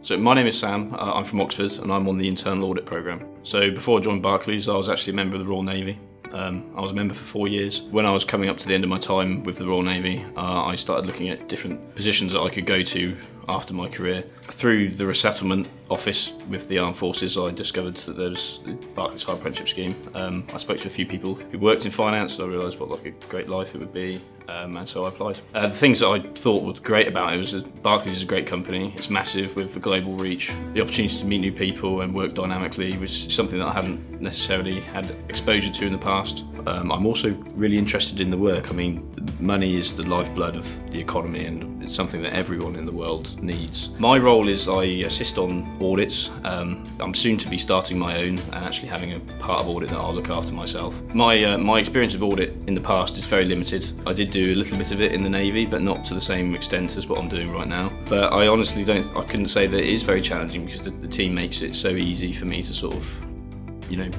So my name is Sam, I'm from Oxford and I'm on the internal audit programme. So before I joined Barclays I was actually a member of the Royal Navy. I was a member for 4 years. When I was coming up to the end of my time with the Royal Navy, I started looking at different positions that I could go to after my career. Through the resettlement office with the armed forces, I discovered that there was the Barclays Hire Apprenticeship Scheme. I spoke to a few people who worked in finance, and I realised what a great life it would be, and so I applied. The things that I thought were great about it was that Barclays is a great company. It's massive with a global reach. The opportunity to meet new people and work dynamically was something that I hadn't necessarily had exposure to in the past. I'm also really interested in the work. I mean, money is the lifeblood of the economy and it's something that everyone in the world needs. My role is I assist on audits. I'm soon to be starting my own and actually having a part of audit that I'll look after myself. My experience of audit in the past is very limited. I did do a little bit of it in the Navy, but not to the same extent as what I'm doing right now. But I honestly couldn't say that it is very challenging because the team makes it so easy for me to sort of,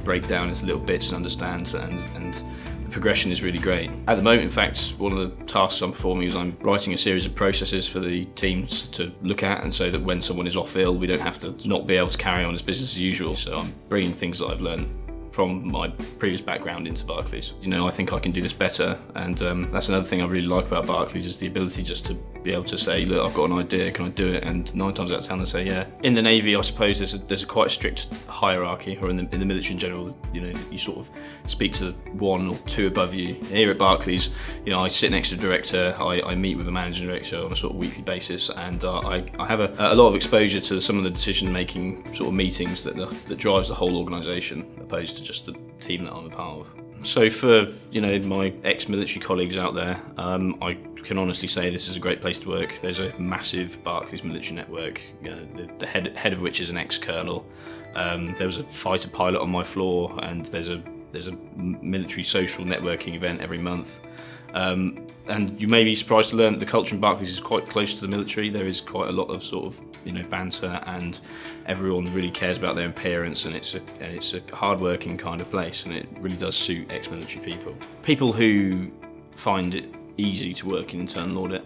break down into little bits and understand, and the progression is really great. At the moment, in fact, one of the tasks I'm performing is I'm writing a series of processes for the teams to look at, and so that when someone is off ill, we don't have to not be able to carry on as business as usual. So I'm bringing things that I've learned from my previous background into Barclays. I think I can do this better, and that's another thing I really like about Barclays is the ability just to be able to say, look, I've got an idea, can I do it? And 9 times out of 10 they say yeah. In the Navy, I suppose there's a quite strict hierarchy, or in the military in general, you sort of speak to one or two above you. Here at Barclays, I sit next to the director, I meet with a managing director on a sort of weekly basis, and I have a lot of exposure to some of the decision-making sort of meetings that drives the whole organisation, opposed to just the team that I'm a part of. So for my ex-military colleagues out there, I can honestly say this is a great place to work. There's a massive Barclays military network, the head of which is an ex-colonel. There was a fighter pilot on my floor, and there's a military social networking event every month. And you may be surprised to learn that the culture in Barclays is quite close to the military. There is quite a lot of sort of banter, and everyone really cares about their appearance, and it's a hard-working kind of place, and it really does suit ex-military people. People who find it easy to work in internal audit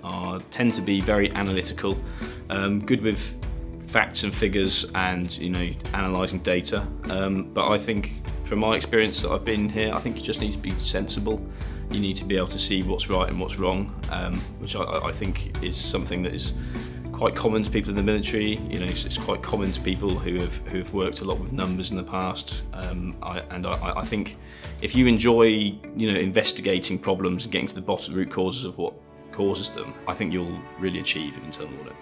tend to be very analytical, good with facts and figures, and analysing data. But I think from my experience that I've been here, I think you just need to be sensible. You need to be able to see what's right and what's wrong, which I think is something that is quite common to people in the military. It's quite common to people who have worked a lot with numbers in the past. I think if you enjoy investigating problems and getting to the bottom root causes of what causes them, I think you'll really achieve in internal audit.